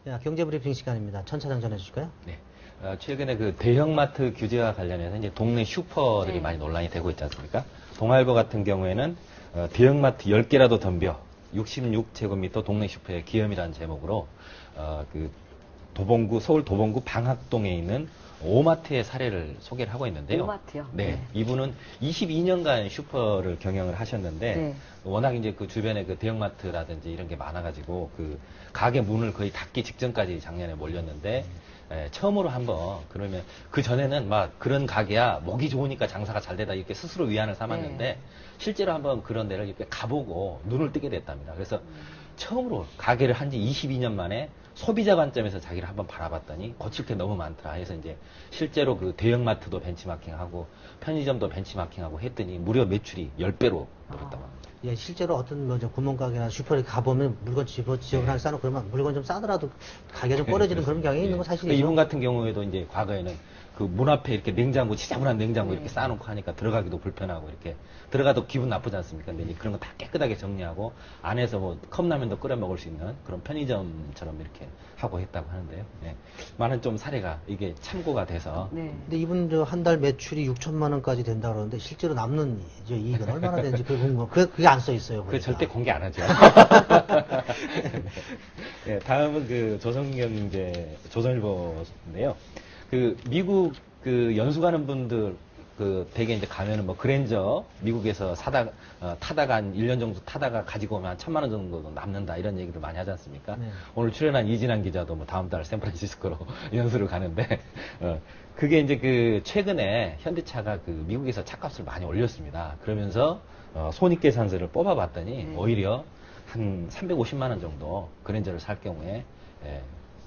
야, 경제브리핑 시간입니다. 천 차장 전해주실까요? 네. 최근에 그 대형마트 규제와 관련해서 이제 동네 슈퍼들이 네. 많이 논란이 되고 있지 않습니까? 동아일보 같은 경우에는 대형마트 10개라도 덤벼 66제곱미터 동네 슈퍼의 기염이라는 제목으로 그 서울 도봉구 방학동에 있는 오마트의 사례를 소개를 하고 있는데요. 오마트요? 네. 네. 이분은 22년간 슈퍼를 경영을 하셨는데 네. 워낙 이제 그 주변에 그 대형마트라든지 이런 게 많아가지고 그 가게 문을 거의 닫기 직전까지 작년에 몰렸는데 처음으로 한번 그러면 그 전에는 막 그런 가게야 목이 좋으니까 장사가 잘 되다 이렇게 스스로 위안을 삼았는데 네. 실제로 한번 그런 데를 이렇게 가보고 눈을 뜨게 됐답니다. 그래서 처음으로 가게를 한 지 22년 만에 소비자 관점에서 자기를 한번 바라봤더니 거칠 게 너무 많더라 해서 이제 실제로 그 대형마트도 벤치마킹하고 편의점도 벤치마킹하고 했더니 무려 매출이 10배로 늘었다고 합니다. 예, 실제로 어떤 뭐 구멍가게나 슈퍼에 가보면 물건 지역을 하나 싸놓고 그러면 물건 좀 싸더라도 가게가 좀 꺼려지는 그런 경향이 있는 건 사실이죠. 이분 같은 경우에도 이제 과거에는 그 문 앞에 이렇게 냉장고, 지저분한 냉장고 이렇게 쌓아놓고 하니까 들어가기도 불편하고 이렇게 들어가도 기분 나쁘지 않습니까? 근데 이제 그런 거 다 깨끗하게 정리하고 안에서 뭐 컵라면도 끓여 먹을 수 있는 그런 편의점처럼 이렇게 하고 했다고 하는데요. 예. 많은 좀 사례가 이게 참고가 돼서. 네. 근데 이분 한 달 매출이 6천만 원까지 된다 그러는데 실제로 남는 이익은 얼마나 되는지 그게 안 써 있어요. 그 보니까. 절대 공개 안 하죠. 네, 다음은 그 조선일보인데요. 그 미국 그 연수 가는 분들 그 대개 이제 가면은 뭐 그랜저 미국에서 타다가 한 1년 정도 타다가 가지고 오면 한 1,000만 원 정도 남는다 이런 얘기를 많이 하지 않습니까? 네. 오늘 출연한 이진환 기자도 뭐 다음 달 샌프란시스코로 연수를 가는데 그게 이제 그 최근에 현대차가 그 미국에서 차값을 많이 올렸습니다. 그러면서 손익계산서를 뽑아봤더니 오히려 한 350만 원 정도 그랜저를 살 경우에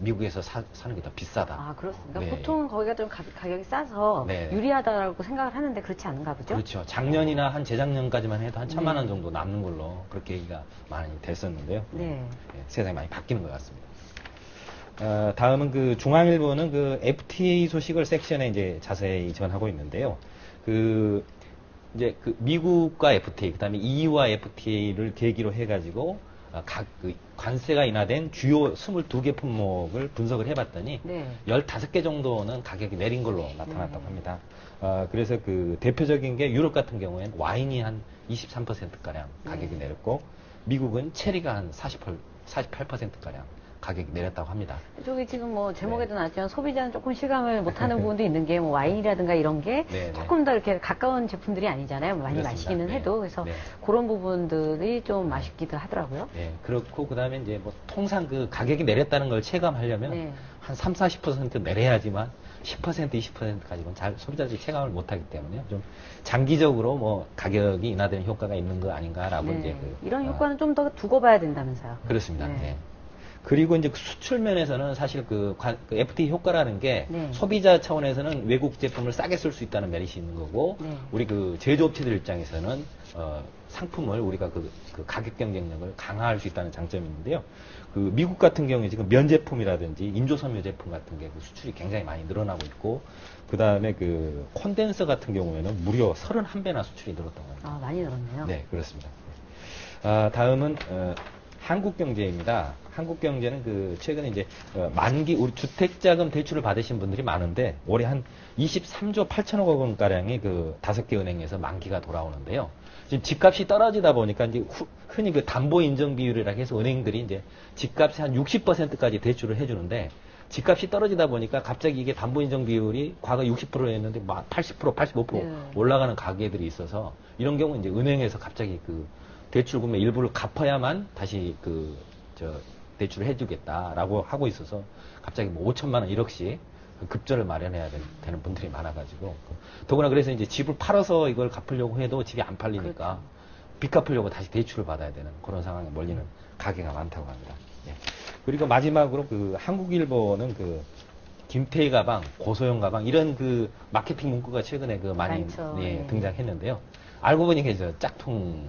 미국에서 사는 게 더 비싸다. 아, 그렇습니까? 네. 보통 거기가 좀 가격이 싸서 네. 유리하다고 생각을 하는데 그렇지 않은가 보죠? 그렇죠. 작년이나 한 재작년까지만 해도 한 1,000만 원 정도 남는 걸로 그렇게 얘기가 많이 됐었는데요. 네. 세상이 많이 바뀌는 것 같습니다. 다음은 그 중앙일보는 그 FTA 소식을 섹션에 이제 자세히 전하고 있는데요. 이제 그 미국과 FTA, 그다음에 EU와 FTA를 계기로 해가지고 그 관세가 인하된 주요 22개 품목을 분석을 해봤더니 네. 15개 정도는 가격이 내린 걸로 나타났다고 합니다. 그래서 그 대표적인 게 유럽 같은 경우에는 와인이 한 23%가량 가격이 내렸고 미국은 체리가 한 48%가량 가격이 내렸다고 합니다. 저기 지금 뭐 제목에도 나왔지만 소비자는 조금 실감을 못하는 부분도 있는 게 뭐 와인이라든가 이런 게 네, 조금 더 이렇게 가까운 제품들이 아니잖아요. 많이 그렇습니다. 마시기는 네. 해도 그래서 네. 그런 부분들이 좀 맛있기도 하더라고요. 네, 그렇고 그다음에 이제 뭐 통상 그 가격이 내렸다는 걸 체감하려면 네. 한 30-40% 내려야지만 10% 20% 가지고는 잘 소비자들이 체감을 못하기 때문에 좀 장기적으로 뭐 가격이 인하되는 효과가 있는 거 아닌가라고 네. 이제 이런 효과는 좀 더 두고 봐야 된다면서요. 그렇습니다. 네. 네. 그리고 이제 그 수출 면에서는 사실 그 FTA 효과라는 게 네. 소비자 차원에서는 외국 제품을 싸게 쓸 수 있다는 메리트 있는 거고 네. 우리 그 제조업체들 입장에서는 상품을 우리가 그 가격 경쟁력을 강화할 수 있다는 장점이 있는데요. 그 미국 같은 경우에 지금 면제품이라든지 인조섬유 제품 같은 게 그 수출이 굉장히 많이 늘어나고 있고 그 다음에 그 콘덴서 같은 경우에는 무려 31배나 수출이 늘었다고 합니다. 아, 많이 늘었네요. 네, 그렇습니다. 다음은 한국경제입니다. 한국경제는 그 최근에 이제 만기 우리 주택자금 대출을 받으신 분들이 많은데 올해 한 23조 8천억 원 가량이 그 5개 은행에서 만기가 돌아오는데요. 지금 집값이 떨어지다 보니까 이제 흔히 그 담보 인정 비율이라고 해서 은행들이 이제 집값의 한 60%까지 대출을 해주는데 집값이 떨어지다 보니까 갑자기 이게 담보 인정 비율이 과거 60%였는데 막 80%, 85% 네. 올라가는 가게들이 있어서 이런 경우 이제 은행에서 갑자기 그 대출 금액 일부를 갚아야만 다시 대출을 해주겠다라고 하고 있어서 갑자기 뭐 5천만 원 1억씩 급전을 마련해야 되는 분들이 많아가지고 더구나 그래서 이제 집을 팔아서 이걸 갚으려고 해도 집이 안 팔리니까 그렇죠. 빚 갚으려고 다시 대출을 받아야 되는 그런 상황에 몰리는 가게가 많다고 합니다. 예. 그리고 마지막으로 그 한국일보는 그 김태희 가방, 고소영 가방 이런 그 마케팅 문구가 최근에 그 많이 많죠. 예, 네. 등장했는데요. 알고 보니 그게 짝퉁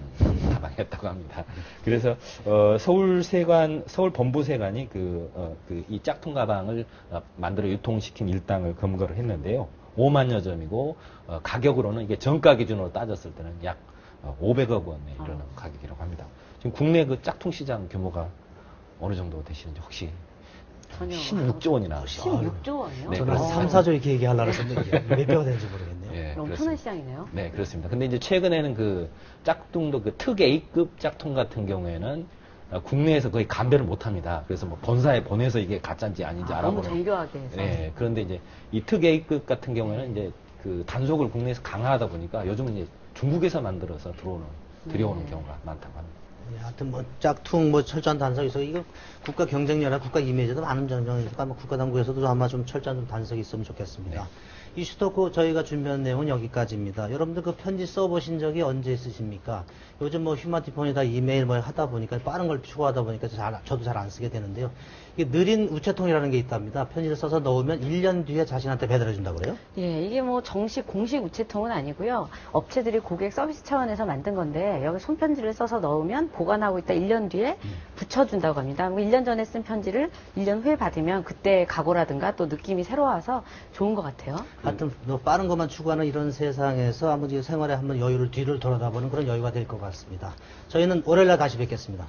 가방이었다고 합니다. 그래서 서울 본부세관이 이 짝퉁 가방을 만들어 유통시킨 일당을 검거를 했는데요. 5만여 점이고 가격으로는 이게 정가 기준으로 따졌을 때는 약 500억 원에 이르는 가격이라고 합니다. 지금 국내 그 짝퉁 시장 규모가 어느 정도 되시는지 혹시 전혀 16조 원이 나왔어요. 16조 원이요? 네, 저는 한 그렇습니다. 3, 4조 이렇게 얘기하려고 했었는데 몇 배가 되는지 모르겠네요. 예, 엄청난 그렇습니다. 시장이네요. 네, 그렇습니다. 근데 이제 최근에는 그 짝퉁도 그 특 A급 짝퉁 같은 경우에는 국내에서 거의 감별을 못 합니다. 그래서 뭐 본사에 보내서 이게 가짜인지 아닌지 너무 알아보는. 정교하게 해서. 네, 그런데 이제 이 특 A급 같은 경우에는 이제 그 단속을 국내에서 강화하다 보니까 요즘은 이제 중국에서 만들어서 들여오는 경우가 많다고 합니다. 예, 하여튼 뭐 짝퉁 뭐 철저한 단속이 있어 이거 국가 경쟁력이나 국가 이미지도 많은 정정이니까 뭐 국가당국에서도 아마 좀 철저한 좀 단속이 있으면 좋겠습니다. 이 슈토크 저희가 준비한 내용은 여기까지입니다. 여러분들 그 편지 써보신 적이 언제 있으십니까? 요즘 뭐 휴마티폰이다 이메일 뭐 하다 보니까 빠른 걸 추구하다 보니까 저도 잘 안 쓰게 되는데요. 이게 느린 우체통이라는 게 있답니다. 편지를 써서 넣으면 1년 뒤에 자신한테 배달해 준다고 그래요? 예, 이게 뭐 정식 공식 우체통은 아니고요. 업체들이 고객 서비스 차원에서 만든 건데 여기 손편지를 써서 넣으면 보관하고 있다 1년 뒤에 붙여준다고 합니다. 뭐 1년 전에 쓴 편지를 1년 후에 받으면 그때 각오라든가 또 느낌이 새로워서 좋은 것 같아요. 하여튼 뭐 빠른 것만 추구하는 이런 세상에서 한번 생활에 한번 여유를 뒤를 돌아다보는 그런 여유가 될 것 같습니다. 저희는 월요일 날 다시 뵙겠습니다.